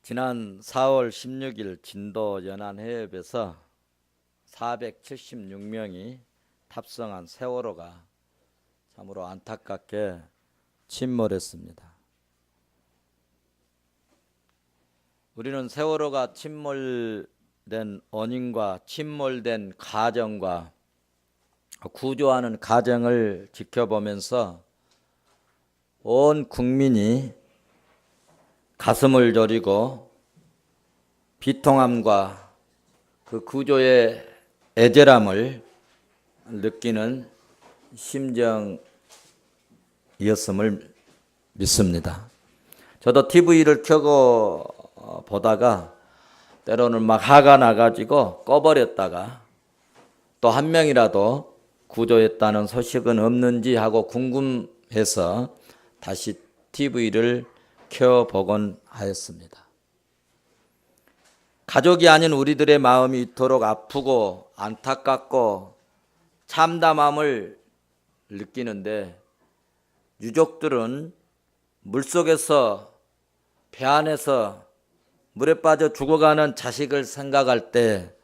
지난 4월 16일 진도 연안해협에서 476명이 탑승한 세월호가 참으로 안타깝게 침몰했습니다. 우리는 세월호가 침몰된 원인과 침몰된 과정과 구조하는 과정을 지켜보면서 온 국민이 가슴을 저리고 비통함과 그 구조의 애절함을 느끼는 심정이었음을 믿습니다. 저도 TV를 켜고 보다가 때로는 막 화가 나가지고 꺼버렸다가 또 한 명이라도 구조했다는 소식은 없는지 하고 궁금해서 다시 TV를 켜보곤 하였습니다. 가족이 아닌 우리들의 마음이 이토록 아프고 안타깝고 참담함을 느끼는데 유족들은 물속에서 배 안에서 물에 빠져 죽어가는 자식을 생각할 때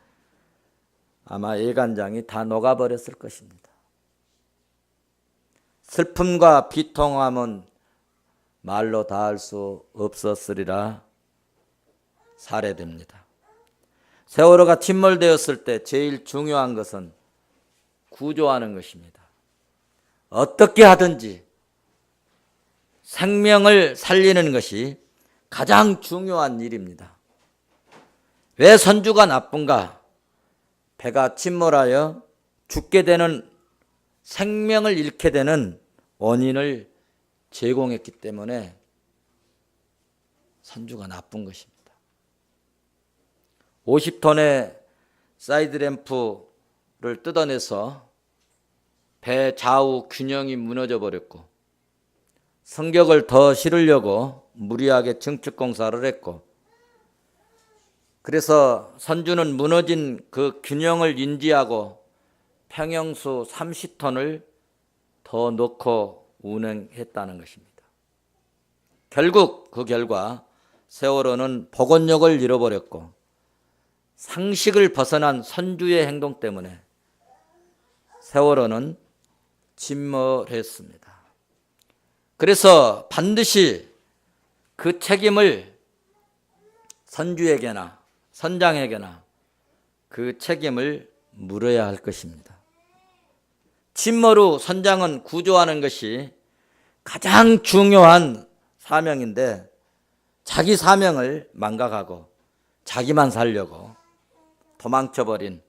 아마 애간장이 다 녹아버렸을 것입니다. 슬픔과 비통함은 말로 다할 수 없었으리라 살해됩니다. 세월호가 침몰되었을 때 제일 중요한 것은 구조하는 것입니다. 어떻게 하든지 생명을 살리는 것이 가장 중요한 일입니다. 왜 선주가 나쁜가? 배가 침몰하여 죽게 되는, 생명을 잃게 되는 원인을 제공했기 때문에 선주가 나쁜 것입니다. 50톤의 사이드램프를 뜯어내서 배 좌우 균형이 무너져 버렸고, 성격을 더 실으려고 무리하게 증축 공사를 했고, 그래서 선주는 무너진 그 균형을 인지하고 평형수 30톤을 더 넣고 운행했다는 것입니다. 결국 그 결과 세월호는 복원력을 잃어버렸고 상식을 벗어난 선주의 행동 때문에 세월호는 침몰했습니다. 그래서 반드시 그 책임을 선주에게나 선장에게나 그 책임을 물어야 할 것입니다. 침몰 후 선장은 구조하는 것이 가장 중요한 사명인데 자기 사명을 망각하고 자기만 살려고 도망쳐버린,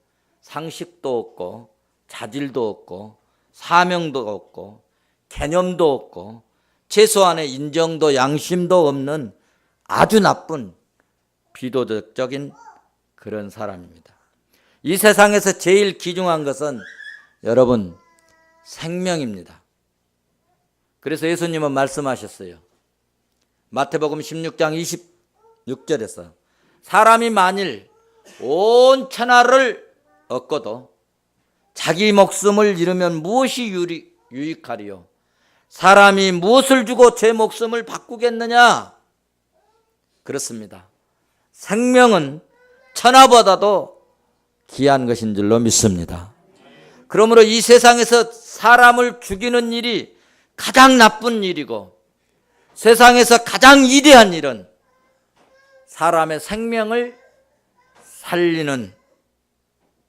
상식도 없고 자질도 없고 사명도 없고 개념도 없고 최소한의 인정도 양심도 없는 아주 나쁜 비도덕적인 그런 사람입니다. 이 세상에서 제일 귀중한 것은 여러분 생명입니다. 그래서 예수님은 말씀하셨어요. 마태복음 16장 26절에서 사람이 만일 온 천하를 얻고도 자기 목숨을 잃으면 무엇이 유익하리요? 사람이 무엇을 주고 제 목숨을 바꾸겠느냐? 그렇습니다. 생명은 천하보다도 귀한 것인 줄로 믿습니다. 그러므로 이 세상에서 사람을 죽이는 일이 가장 나쁜 일이고 세상에서 가장 위대한 일은 사람의 생명을 살리는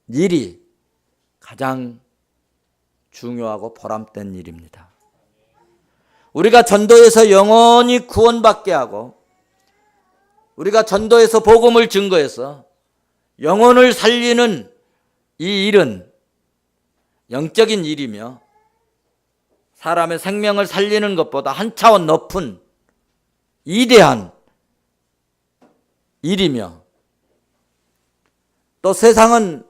일이 가장 중요하고 보람된 일입니다. 우리가 전도에서 영원히 구원받게 하고 우리가 전도에서 복음을 증거해서 영혼을 살리는 이 일은 영적인 일이며 사람의 생명을 살리는 것보다 한 차원 높은 위대한 일이며 또 세상은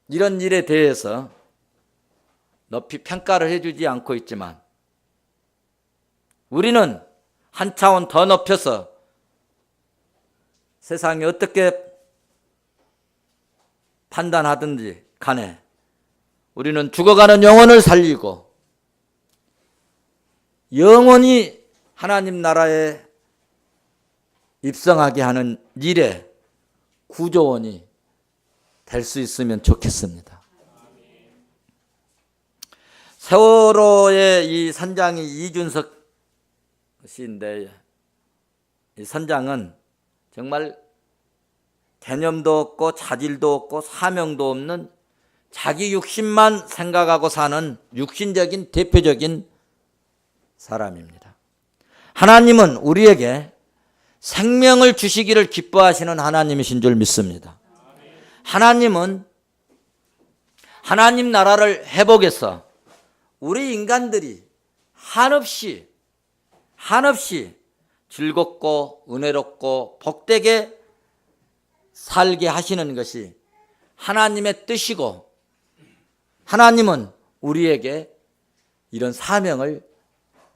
이런 일에 대해서 높이 평가를 해주지 않고 있지만 우리는 한 차원 더 높여서 세상이 어떻게 판단하든지 간에 우리는 죽어가는 영혼을 살리고 영원히 하나님 나라에 입성하게 하는 일에 구조원이 될 수 있으면 좋겠습니다. 세월호의 이 선장이 이준석 씨인데, 이 선장은 정말 개념도 없고 자질도 없고 사명도 없는 자기 육신만 생각하고 사는 육신적인 대표적인 사람입니다. 하나님은 우리에게 생명을 주시기를 기뻐하시는 하나님이신 줄 믿습니다. 하나님은 하나님 나라를 회복해서 우리 인간들이 한없이 즐겁고 은혜롭고 복되게 살게 하시는 것이 하나님의 뜻이고, 하나님은 우리에게 이런 사명을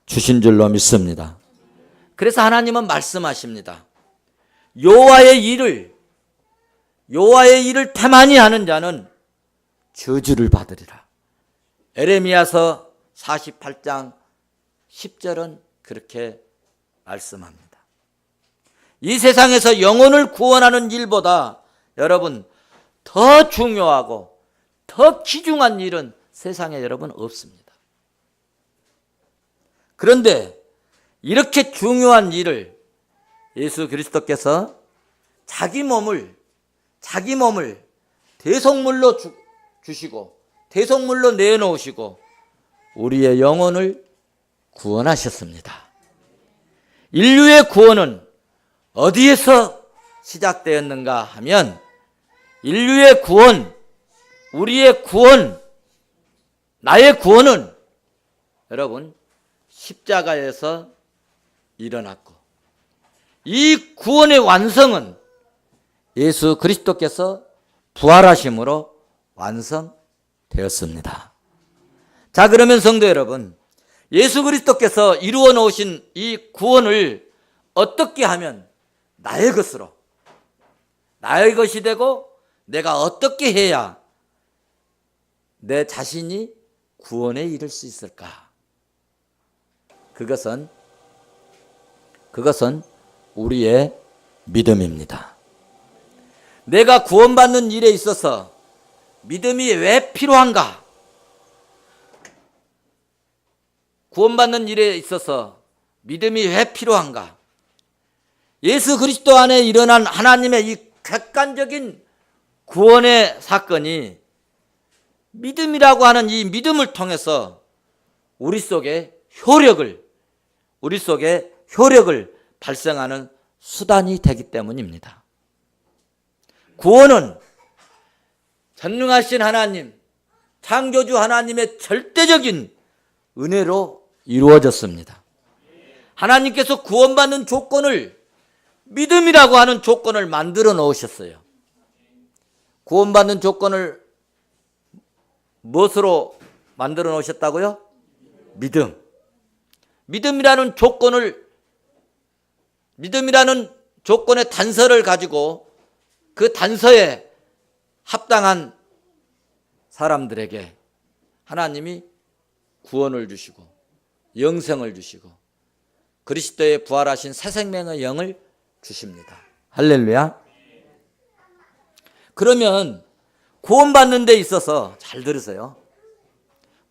주신 줄로 믿습니다. 그래서 하나님은 말씀하십니다. 여호와의 일을 태만히 하는 자는 저주를 받으리라. 에레미야서 48장 10절은 그렇게 말씀합니다. 이 세상에서 영혼을 구원하는 일보다 여러분 더 중요하고 더 귀중한 일은 세상에 여러분 없습니다. 그런데 이렇게 중요한 일을 예수 그리스도께서 자기 몸을 대속물로 주시고 대속물로 내놓으시고 우리의 영혼을 구원하셨습니다. 인류의 구원은 어디에서 시작되었는가 하면 인류의 구원, 우리의 구원, 나의 구원은 여러분 십자가에서 일어났고, 이 구원의 완성은 예수 그리스도께서 부활하심으로 완성되었습니다. 자, 그러면 성도 여러분, 예수 그리스도께서 이루어 놓으신 이 구원을 어떻게 하면 나의 것으로, 나의 것이 되고 내가 어떻게 해야 내 자신이 구원에 이를 수 있을까? 그것은 우리의 믿음입니다. 내가 구원받는 일에 있어서 믿음이 왜 필요한가? 구원받는 일에 있어서 믿음이 왜 필요한가? 예수 그리스도 안에 일어난 하나님의 이 객관적인 구원의 사건이 믿음이라고 하는 이 믿음을 통해서 우리 속에 효력을 발생하는 수단이 되기 때문입니다. 구원은 전능하신 하나님, 창조주 하나님의 절대적인 은혜로 이루어졌습니다. 하나님께서 구원받는 조건을, 믿음이라고 하는 조건을 만들어 놓으셨어요. 구원받는 조건을 무엇으로 만들어 놓으셨다고요? 믿음. 믿음이라는 조건의 단서를 가지고 그 단서에 합당한 사람들에게 하나님이 구원을 주시고 영생을 주시고 그리스도의 부활하신 새 생명의 영을 주십니다. 할렐루야. 그러면 구원받는 데 있어서, 잘 들으세요.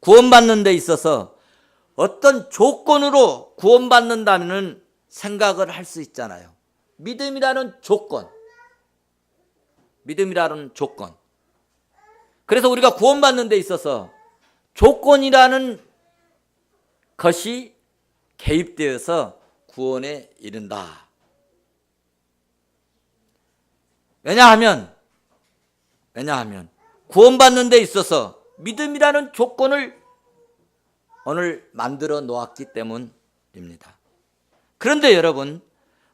구원받는 데 있어서 어떤 조건으로 구원받는다는 생각을 할 수 있잖아요. 믿음이라는 조건. 그래서 우리가 구원받는 데 있어서 조건이라는 것이 개입되어서 구원에 이른다. 왜냐하면 구원받는 데 있어서 믿음이라는 조건을 오늘 만들어 놓았기 때문입니다. 그런데 여러분,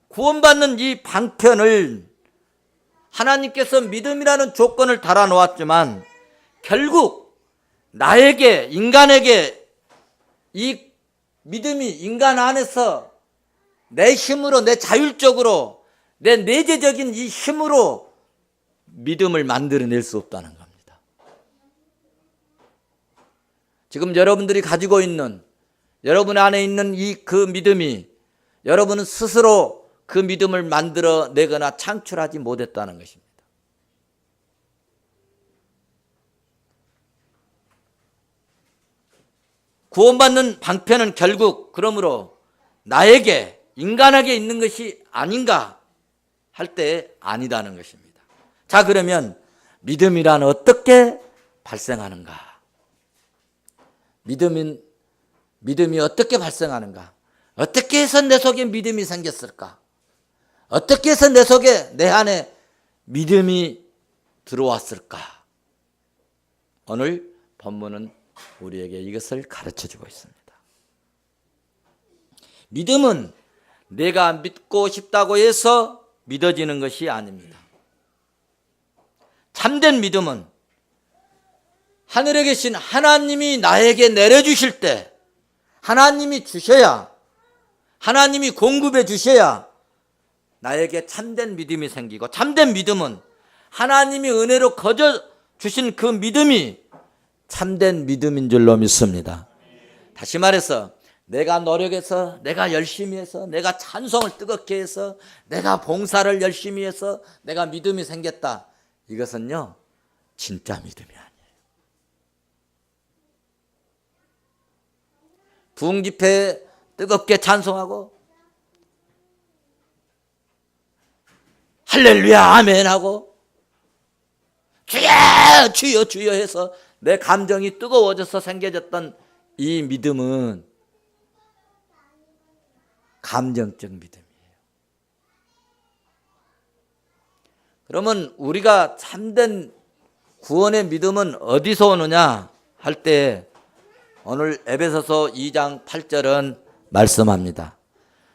구원받는 이 방편을 하나님께서 믿음이라는 조건을 달아 놓았지만 결국 나에게, 인간에게 이 믿음이 인간 안에서 내 힘으로, 내 자율적으로, 내 내재적인 이 힘으로 믿음을 만들어낼 수 없다는 겁니다. 지금 여러분들이 가지고 있는, 여러분 안에 있는 그 믿음이 여러분은 스스로 그 믿음을 만들어내거나 창출하지 못했다는 것입니다. 구원받는 방편은 결국 그러므로 나에게 인간에게 있는 것이 아닌가 할 때 아니다는 것입니다. 자, 그러면 믿음이란 어떻게 발생하는가? 믿음이 어떻게 발생하는가? 어떻게 해서 내 속에 믿음이 생겼을까? 어떻게 해서 내 속에 내 안에 믿음이 들어왔을까? 오늘 본문은 우리에게 이것을 가르쳐주고 있습니다. 믿음은 내가 믿고 싶다고 해서 믿어지는 것이 아닙니다. 참된 믿음은 하늘에 계신 하나님이 나에게 내려주실 때, 하나님이 주셔야, 하나님이 공급해 주셔야 나에게 참된 믿음이 생기고, 참된 믿음은 하나님이 은혜로 거저 주신 그 믿음이 참된 믿음인 줄로 믿습니다. 다시 말해서 내가 노력해서, 내가 열심히 해서, 내가 찬송을 뜨겁게 해서, 내가 봉사를 열심히 해서 내가 믿음이 생겼다, 이것은요 진짜 믿음이 아니에요. 부흥집회에 뜨겁게 찬송하고 할렐루야 아멘 하고 주여 주여 주여 해서 내 감정이 뜨거워져서 생겨졌던 이 믿음은 감정적 믿음이에요. 그러면 우리가 참된 구원의 믿음은 어디서 오느냐 할 때 오늘 에베소서 2장 8절은 말씀합니다.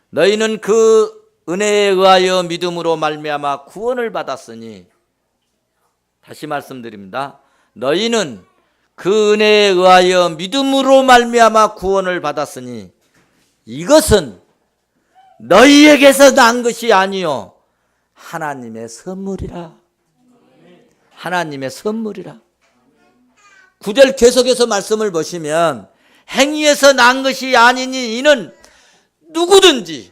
너희는 그 은혜에 의하여 믿음으로 말미암아 구원을 받았으니, 다시 말씀드립니다. 너희는 그 은혜에 의하여 믿음으로 말미암아 구원을 받았으니 이것은 너희에게서 난 것이 아니요 하나님의 선물이라. 하나님의 선물이라. 9절 계속해서 말씀을 보시면 행위에서 난 것이 아니니 이는 누구든지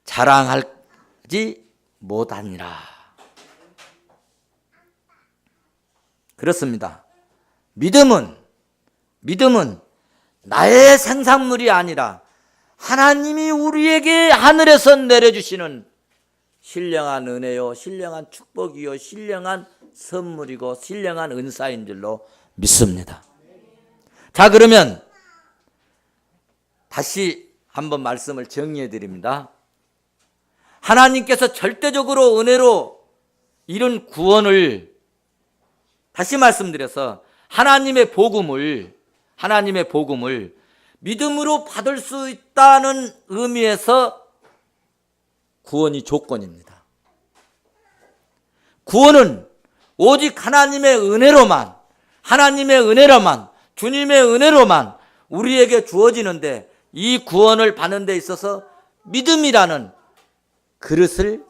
자랑하지 못하니라. 그렇습니다. 믿음은 나의 생산물이 아니라 하나님이 우리에게 하늘에서 내려주시는 신령한 은혜요, 신령한 축복이요, 신령한 선물이고 신령한 은사인 줄로 믿습니다. 자, 그러면 다시 한번 말씀을 정리해 드립니다. 하나님께서 절대적으로 은혜로 이룬 구원을 다시 말씀드려서 하나님의 복음을 믿음으로 받을 수 있다는 의미에서 구원이 조건입니다. 구원은 오직 하나님의 은혜로만, 주님의 은혜로만 우리에게 주어지는데, 이 구원을 받는 데 있어서 믿음이라는 그릇을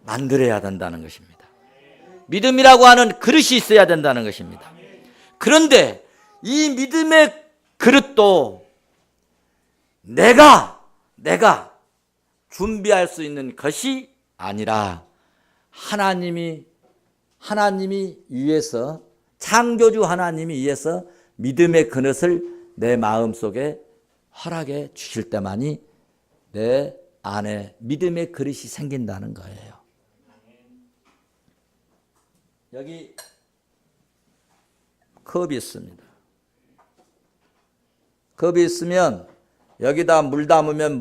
만들어야 된다는 것입니다. 믿음이라고 하는 그릇이 있어야 된다는 것입니다. 그런데 이 믿음의 그릇도 내가 준비할 수 있는 것이 아니라 하나님이 위해서, 창조주 하나님이 위해서 믿음의 그릇을 내 마음속에 허락해 주실 때만이 내 안에 믿음의 그릇이 생긴다는 거예요. 여기 컵이 있습니다. 컵이 있으면 여기다 물 담으면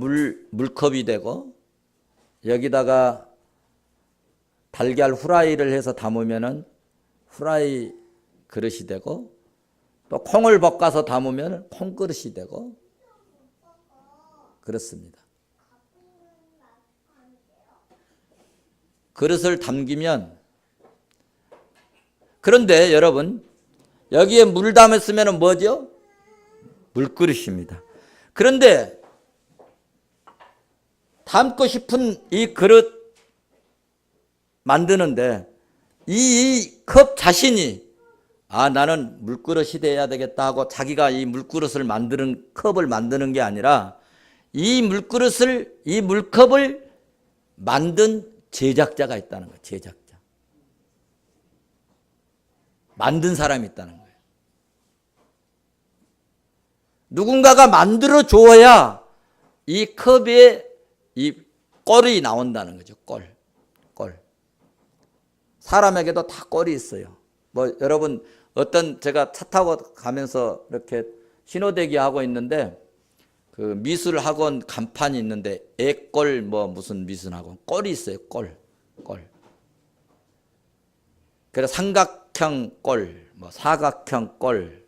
물컵이 되고, 여기다가 달걀 후라이를 해서 담으면 후라이 그릇이 되고, 또 콩을 볶아서 담으면 콩그릇이 되고, 그렇습니다. 그릇을 담기면, 그런데 여러분 여기에 물 담았으면 뭐죠? 물그릇입니다. 그런데 담고 싶은 이 그릇 만드는데 이 컵 자신이 나는 물그릇이 돼야 되겠다 하고 자기가 이 물그릇을 만드는, 컵을 만드는 게 아니라 이 물그릇을, 이 물컵을 만든 제작자가 있다는 거예요. 제작자. 만든 사람이 있다는 거예요. 누군가가 만들어 줘야 이 컵에 이 꼴이 나온다는 거죠. 꼴. 사람에게도 다 꼴이 있어요. 뭐 여러분 제가 차 타고 가면서 이렇게 신호대기 하고 있는데 그 미술학원 간판이 있는데 애꼴 뭐 무슨 미술학원 꼴이 있어요. 꼴. 그래서 삼각형 꼴, 뭐 사각형 꼴,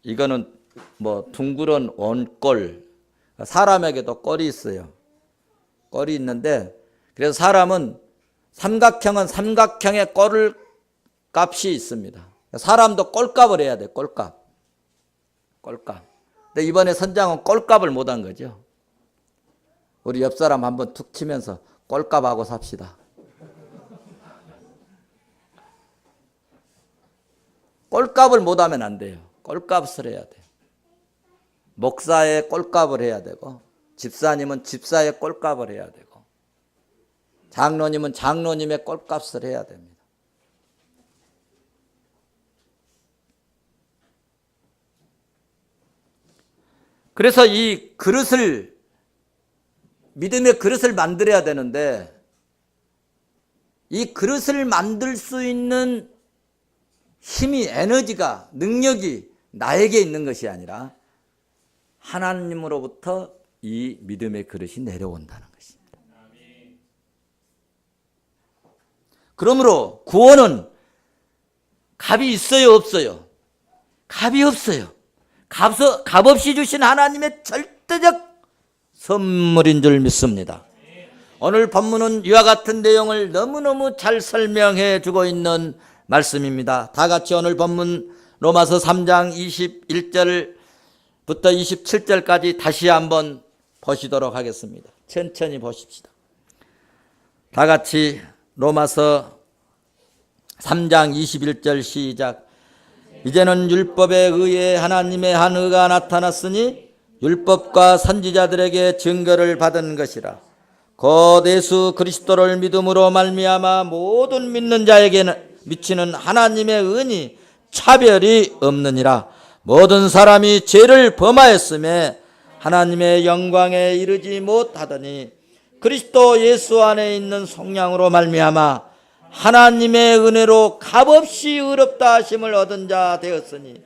이거는 뭐 둥그런 원꼴. 사람에게도 꼴이 있어요. 꼴이 있는데 그래서 사람은 삼각형은 삼각형의 꼴 값이 있습니다. 사람도 꼴값을 해야 돼. 꼴값. 근데 이번에 선장은 꼴값을 못한 거죠. 우리 옆 사람 한번 툭 치면서 꼴값하고 삽시다. 꼴값을 못하면 안 돼요. 꼴값을 해야 돼요. 목사의 꼴값을 해야 되고, 집사님은 집사의 꼴값을 해야 되고, 장로님은 장로님의 꼴값을 해야 됩니다. 그래서 이 그릇을, 믿음의 그릇을 만들어야 되는데, 이 그릇을 만들 수 있는 힘이, 에너지가, 능력이 나에게 있는 것이 아니라 하나님으로부터 이 믿음의 그릇이 내려온다는 것입니다. 그러므로 구원은 값이 있어요, 없어요? 값이 없어요. 값 없이 주신 하나님의 절대적 선물인 줄 믿습니다. 오늘 본문은 이와 같은 내용을 너무너무 잘 설명해 주고 있는 말씀입니다. 다 같이 오늘 본문 로마서 3장 21절부터 27절까지 다시 한번 보시도록 하겠습니다. 천천히 보십시다. 다 같이 로마서 3장 21절 시작. 이제는 율법에 의해 하나님의 한 의가 나타났으니 율법과 선지자들에게 증거를 받은 것이라. 곧 예수 그리스도를 믿음으로 말미암아 모든 믿는 자에게는 미치는 하나님의 은이 차별이 없느니라. 모든 사람이 죄를 범하였음에 하나님의 영광에 이르지 못하더니 그리스도 예수 안에 있는 속량으로 말미암아 하나님의 은혜로 값없이 의롭다 하심을 얻은 자 되었으니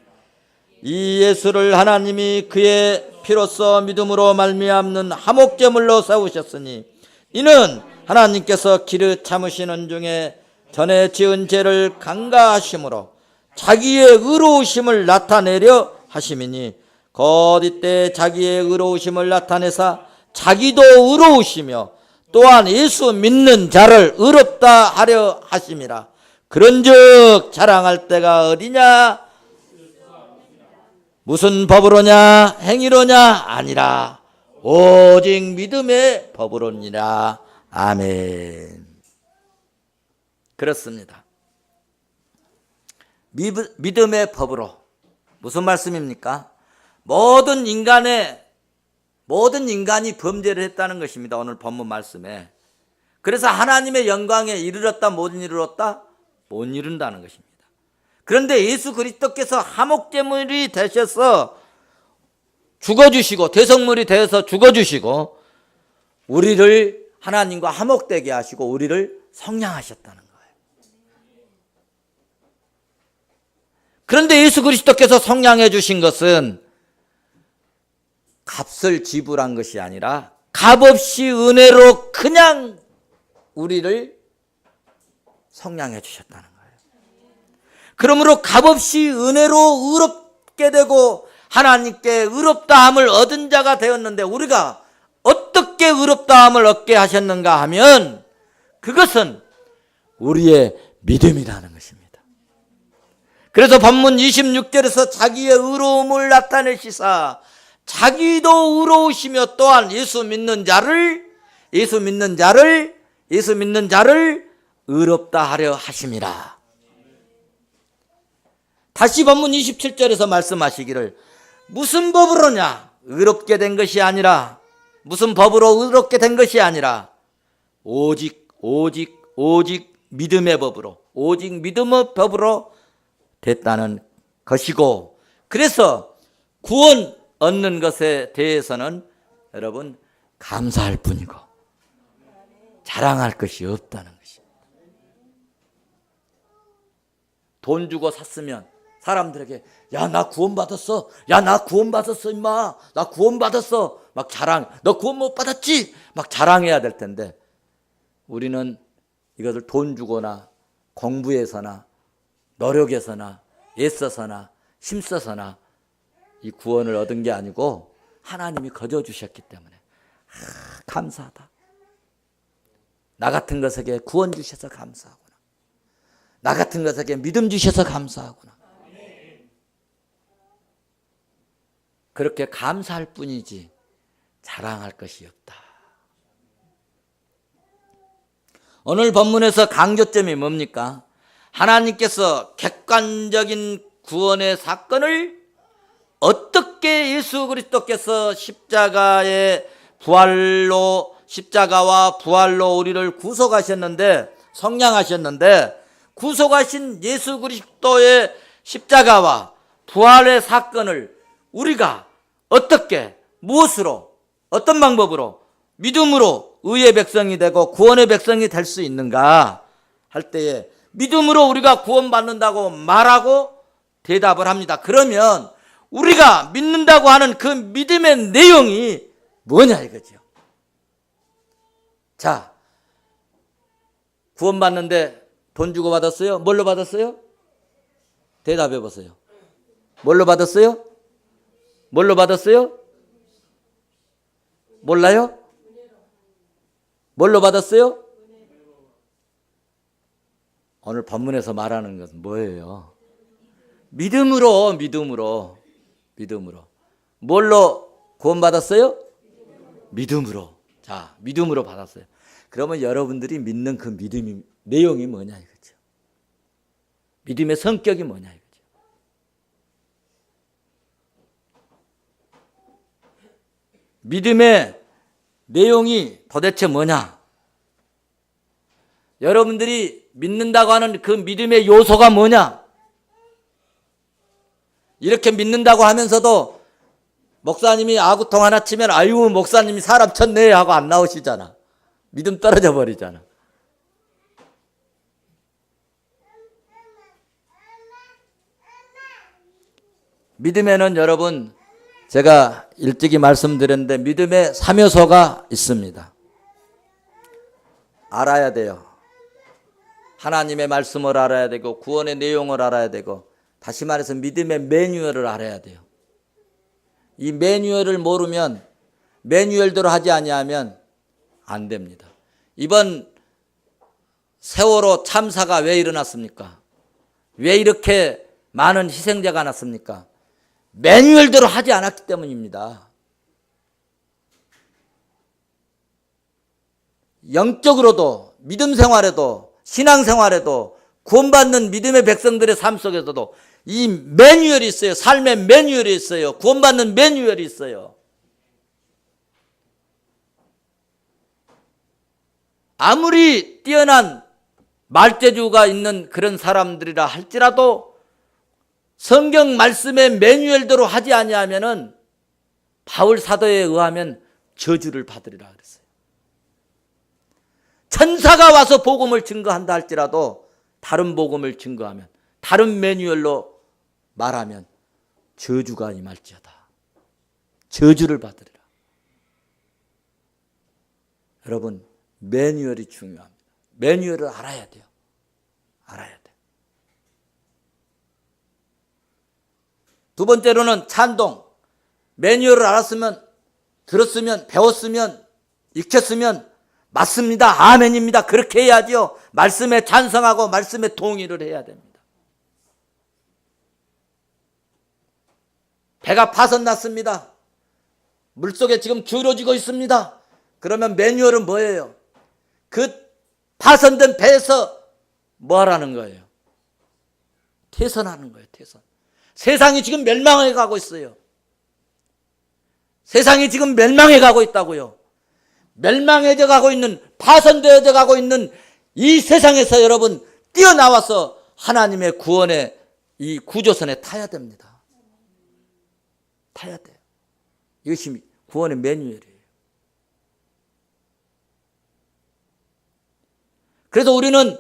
이 예수를 하나님이 그의 피로써 믿음으로 말미암는 화목제물로 세우셨으니 이는 하나님께서 기르 참으시는 중에 전에 지은 죄를 간과하심으로 자기의 의로우심을 나타내려 하심이니 곧 이때 자기의 의로우심을 나타내사 자기도 의로우시며 또한 예수 믿는 자를 의롭다 하려 하심이라. 그런즉 자랑할 때가 어디냐? 무슨 법으로냐? 행위로냐? 아니라 오직 믿음의 법으로니라. 아멘. 그렇습니다. 믿음의 법으로. 무슨 말씀입니까? 모든 인간이 범죄를 했다는 것입니다. 오늘 본문 말씀에. 그래서 하나님의 영광에 이르렀다 못 이르렀다? 못 이룬다는 것입니다. 그런데 예수 그리스도께서 화목제물이 되셔서 죽어주시고 대성물이 되어서 죽어주시고 우리를 하나님과 화목되게 하시고 우리를 성량하셨다는 거예요. 그런데 예수 그리스도께서 성량해 주신 것은 값을 지불한 것이 아니라 값없이 은혜로 그냥 우리를 성량해 주셨다는 거예요. 그러므로 값없이 은혜로 의롭게 되고 하나님께 의롭다함을 얻은 자가 되었는데 우리가 어떻게 의롭다함을 얻게 하셨는가 하면 그것은 우리의 믿음이라는 것입니다. 그래서 본문 26절에서 자기의 의로움을 나타내시사 자기도 의로우시며 또한 예수 믿는 자를 의롭다 하려 하심이라. 다시 본문 27절에서 말씀하시기를 무슨 법으로냐? 의롭게 된 것이 아니라 무슨 법으로 의롭게 된 것이 아니라 오직 믿음의 법으로, 오직 믿음의 법으로 됐다는 것이고, 그래서 구원 얻는 것에 대해서는 여러분 감사할 뿐이고 자랑할 것이 없다는 것입니다. 돈 주고 샀으면 사람들에게 야, 나 구원받았어. 야, 나 구원받았어, 임마. 나 구원받았어. 막 자랑. 너 구원 못 받았지? 막 자랑해야 될 텐데, 우리는 이것을 돈 주거나 공부해서나 노력해서나 애써서나 힘써서나 이 구원을 얻은 게 아니고 하나님이 거저 주셨기 때문에 감사하다. 나 같은 것에게 구원 주셔서 감사하구나. 나 같은 것에게 믿음 주셔서 감사하구나. 그렇게 감사할 뿐이지 자랑할 것이 없다. 오늘 본문에서 강조점이 뭡니까? 하나님께서 객관적인 구원의 사건을 어떻게 예수 그리스도께서 십자가와 부활로 우리를 구속하셨는데, 성량하셨는데, 구속하신 예수 그리스도의 십자가와 부활의 사건을 우리가 어떻게, 무엇으로, 어떤 방법으로, 믿음으로 의의 백성이 되고 구원의 백성이 될 수 있는가 할 때에 믿음으로 우리가 구원받는다고 말하고 대답을 합니다. 그러면 우리가 믿는다고 하는 그 믿음의 내용이 뭐냐 이거죠. 자, 구원받는데 돈 주고 받았어요? 뭘로 받았어요? 대답해 보세요. 뭘로 받았어요? 뭘로 받았어요? 몰라요? 뭘로 받았어요? 오늘 본문에서 말하는 것은 뭐예요? 믿음으로. 뭘로 구원받았어요? 믿음으로. 자, 믿음으로 받았어요. 그러면 여러분들이 믿는 그 믿음이 내용이 뭐냐 이거죠. 믿음의 성격이 뭐냐 이거죠. 믿음의 내용이 도대체 뭐냐? 여러분들이 믿는다고 하는 그 믿음의 요소가 뭐냐? 이렇게 믿는다고 하면서도 목사님이 아구통 하나 치면 아유 목사님이 사람 쳤네 하고 안 나오시잖아. 믿음 떨어져 버리잖아. 믿음에는 여러분 제가 일찍이 말씀드렸는데 믿음의 3요소가 있습니다. 알아야 돼요. 하나님의 말씀을 알아야 되고 구원의 내용을 알아야 되고, 다시 말해서 믿음의 매뉴얼을 알아야 돼요. 이 매뉴얼을 모르면, 매뉴얼대로 하지 아니하면 안 됩니다. 이번 세월호 참사가 왜 일어났습니까? 왜 이렇게 많은 희생자가 났습니까? 매뉴얼대로 하지 않았기 때문입니다. 영적으로도, 믿음 생활에도, 신앙 생활에도, 구원받는 믿음의 백성들의 삶 속에서도 이 매뉴얼이 있어요. 삶의 매뉴얼이 있어요. 구원받는 매뉴얼이 있어요. 아무리 뛰어난 말재주가 있는 그런 사람들이라 할지라도 성경 말씀의 매뉴얼대로 하지 아니하면은 바울 사도에 의하면 저주를 받으리라 그랬어요. 천사가 와서 복음을 증거한다 할지라도 다른 복음을 증거하면, 다른 매뉴얼로 말하면 저주가 임할지어다. 저주를 받으리라. 여러분, 매뉴얼이 중요합니다. 매뉴얼을 알아야 돼요. 알아야 돼. 두 번째로는 찬동. 매뉴얼을 알았으면, 들었으면, 배웠으면, 익혔으면 맞습니다. 아멘입니다. 그렇게 해야죠. 말씀에 찬성하고 말씀에 동의를 해야 됩니다. 배가 파손났습니다. 물속에 지금 기울어지고 있습니다. 그러면 매뉴얼은 뭐예요? 그 파손된 배에서 뭐 하라는 거예요? 퇴선하는 거예요. 퇴선. 세상이 지금 멸망해 가고 있어요. 세상이 지금 멸망해 가고 있다고요. 멸망해져 가고 있는, 파손되어져 가고 있는 이 세상에서 여러분 뛰어나와서 하나님의 구원의 이 구조선에 타야 됩니다. 타야 돼요. 이것이 구원의 매뉴얼이에요. 그래서 우리는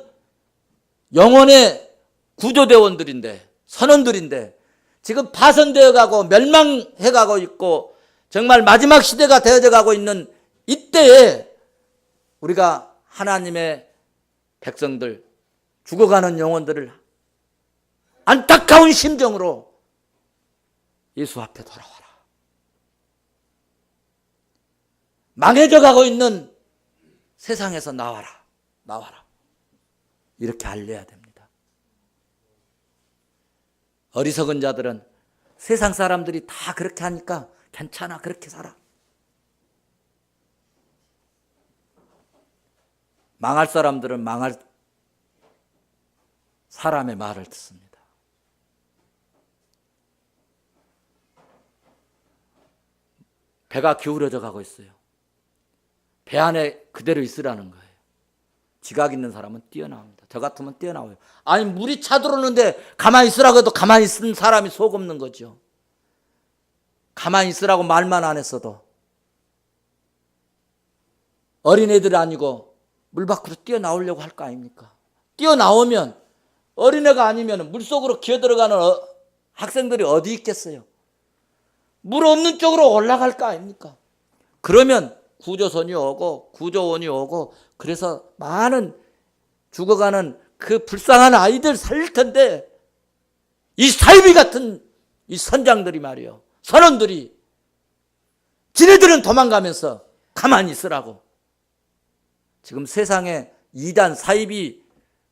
영혼의 구조대원들인데, 선원들인데 지금 파손되어 가고 멸망해 가고 있고 정말 마지막 시대가 되어져 가고 있는 이때에 우리가 하나님의 백성들, 죽어가는 영혼들을 안타까운 심정으로 예수 앞에 돌아와라. 망해져 가고 있는 세상에서 나와라. 나와라. 이렇게 알려야 됩니다. 어리석은 자들은 세상 사람들이 다 그렇게 하니까 괜찮아, 그렇게 살아. 망할 사람들은 망할 사람의 말을 듣습니다. 배가 기울어져 가고 있어요. 배 안에 그대로 있으라는 거예요. 지각 있는 사람은 뛰어나옵니다. 저 같으면 뛰어나와요. 아니 물이 차들어오는데 가만히 있으라고 해도 가만히 있는 사람이 속 없는 거죠. 가만히 있으라고 말만 안 했어도 어린애들 아니고 물 밖으로 뛰어나오려고 할 거 아닙니까? 뛰어나오면 어린애가 아니면 물속으로 기어들어가는 학생들이 어디 있겠어요? 물 없는 쪽으로 올라갈 거 아닙니까? 그러면 구조선이 오고 구조원이 오고 그래서 많은 죽어가는 그 불쌍한 아이들 살릴 텐데 이 사이비 같은 이 선장들이 말이요, 선원들이 지네들은 도망가면서 가만히 있으라고 지금 세상에 이단 사이비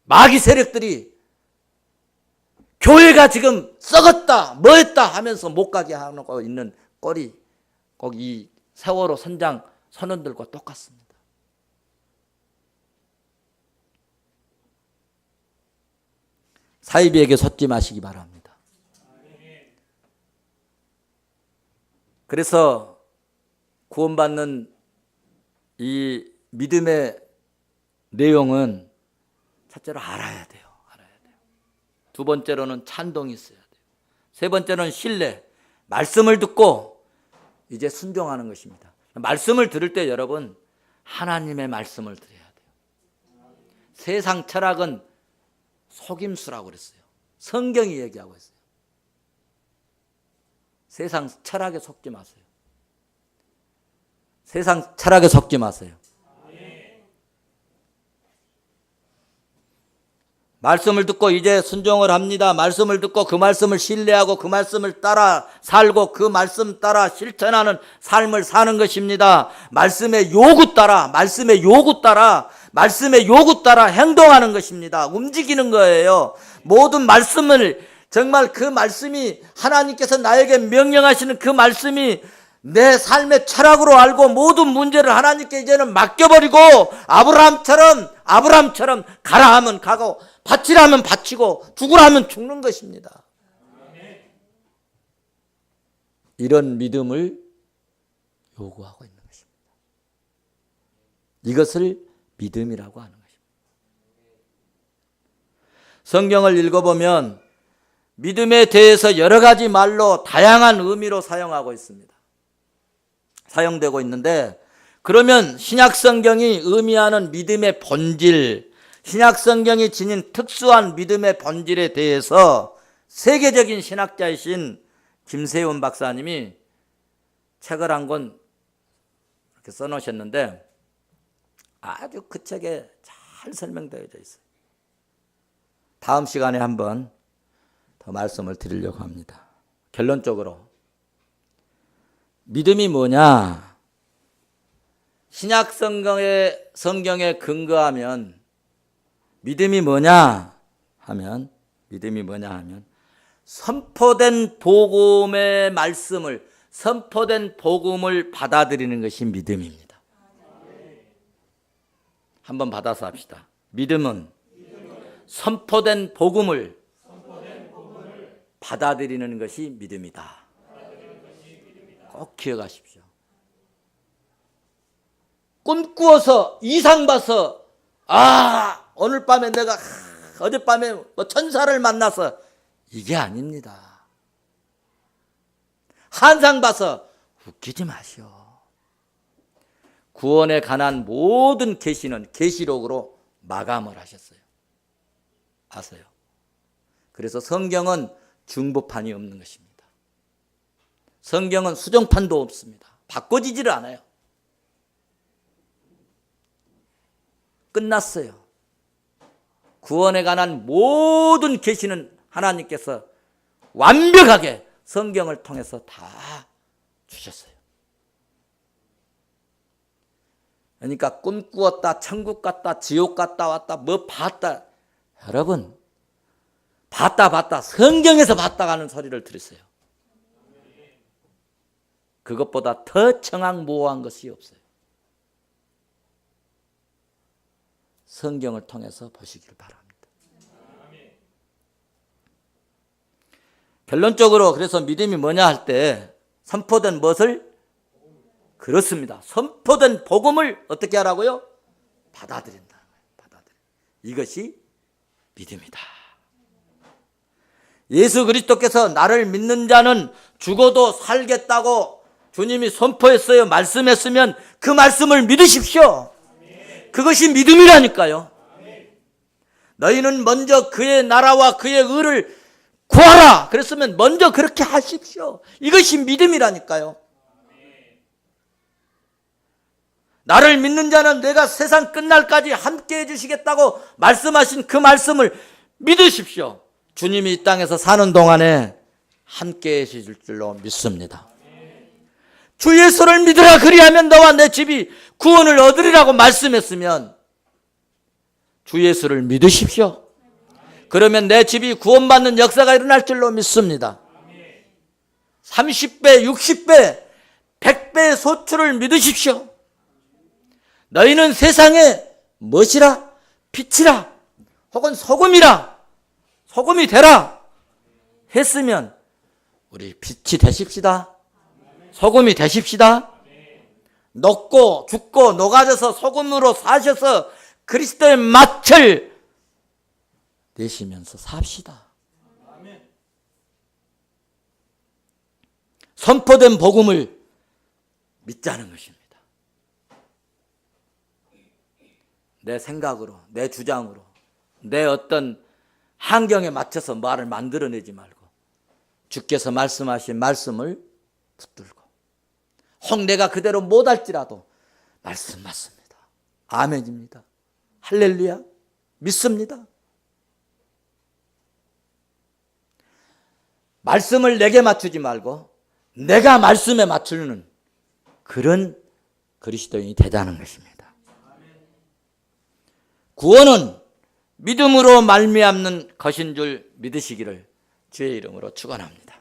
마귀 세력들이 교회가 지금 썩었다 뭐했다 하면서 못 가게 하고 있는 꼴이 꼭 이 세월호 선장 선원들과 똑같습니다. 사이비에게 속지 마시기 바랍니다. 그래서 구원받는 이 믿음의 내용은 첫째로 알아야 돼요. 두 번째로는 찬동이 있어야 돼요. 세 번째는 신뢰, 말씀을 듣고 이제 순종하는 것입니다. 말씀을 들을 때 여러분 하나님의 말씀을 들어야 돼요. 세상 철학은 속임수라고 그랬어요. 성경이 얘기하고 있어요. 세상 철학에 속지 마세요. 세상 철학에 속지 마세요. 말씀을 듣고 이제 순종을 합니다. 말씀을 듣고 그 말씀을 신뢰하고 그 말씀을 따라 살고 그 말씀 따라 실천하는 삶을 사는 것입니다. 말씀의 요구 따라 행동하는 것입니다. 움직이는 거예요. 모든 말씀을 정말 그 말씀이 하나님께서 나에게 명령하시는 그 말씀이 내 삶의 철학으로 알고 모든 문제를 하나님께 이제는 맡겨버리고 아브라함처럼 가라 하면 가고 바치라 하면 바치고 죽으라 하면 죽는 것입니다. 이런 믿음을 요구하고 있는 것입니다. 이것을 믿음이라고 하는 것입니다. 성경을 읽어보면 믿음에 대해서 여러 가지 말로 다양한 의미로 사용되고 있는데, 그러면 신약성경이 의미하는 믿음의 본질, 신약성경이 지닌 특수한 믿음의 본질에 대해서 세계적인 신학자이신 김세훈 박사님이 책을 한 권 이렇게 써놓으셨는데 아주 그 책에 잘 설명되어 있어요. 다음 시간에 한번 더 말씀을 드리려고 합니다. 결론적으로 믿음이 뭐냐? 신약 성경에 근거하면 믿음이 뭐냐 하면 선포된 복음의 말씀을, 선포된 복음을 받아들이는 것이 믿음입니다. 한번 받아서 합시다. 믿음은 선포된 복음을 받아들이는 것이 믿음이다. 꼭 기억하십시오. 꿈꾸어서 이상 봐서 오늘 밤에 내가 어젯밤에 뭐 천사를 만나서 이게 아닙니다. 환상 봐서 웃기지 마시오. 구원에 관한 모든 계시는 계시록으로 마감을 하셨어요. 아세요? 그래서 성경은 중보판이 없는 것입니다. 성경은 수정판도 없습니다. 바꿔지지를 않아요. 끝났어요. 구원에 관한 모든 계시는 하나님께서 완벽하게 성경을 통해서 다 주셨어요. 그러니까 꿈꾸었다, 천국 갔다, 지옥 갔다 왔다, 뭐 봤다. 여러분, 봤다 성경에서 봤다 하는 소리를 들으세요. 그것보다 더 청항모호한 것이 없어요. 성경을 통해서 보시기를 바랍니다. 결론적으로 그래서 믿음이 뭐냐 할 때 선포된 것을 그렇습니다. 선포된 복음을 어떻게 하라고요? 받아들인다는 거예요. 이것이 믿음이다. 예수 그리스도께서 나를 믿는 자는 죽어도 살겠다고 주님이 선포했어요. 말씀했으면 그 말씀을 믿으십시오. 그것이 믿음이라니까요. 너희는 먼저 그의 나라와 그의 의를 구하라. 그랬으면 먼저 그렇게 하십시오. 이것이 믿음이라니까요. 나를 믿는 자는 내가 세상 끝날까지 함께 해주시겠다고 말씀하신 그 말씀을 믿으십시오. 주님이 이 땅에서 사는 동안에 함께 해주실 줄로 믿습니다. 주 예수를 믿으라. 그리하면 너와 내 집이 구원을 얻으리라고 말씀했으면 주 예수를 믿으십시오. 그러면 내 집이 구원받는 역사가 일어날 줄로 믿습니다. 30배, 60배, 100배의 소출을 믿으십시오. 너희는 세상에 무엇이라? 빛이라 혹은 소금이라, 소금이 되라 했으면 우리 빛이 되십시다. 소금이 되십시다. 녹고 죽고 녹아져서 소금으로 사셔서 그리스도의 맛을 내시면서 삽시다. 선포된 복음을 믿자는 것입니다. 내 생각으로, 내 주장으로, 내 어떤 환경에 맞춰서 말을 만들어내지 말고 주께서 말씀하신 말씀을 붙들고 혹 내가 그대로 못할지라도 말씀 맞습니다. 아멘입니다. 할렐루야. 믿습니다. 말씀을 내게 맞추지 말고 내가 말씀에 맞추는 그런 그리스도인이 되자는 것입니다. 구원은 믿음으로 말미암는 것인 줄 믿으시기를 주의 이름으로 축원합니다.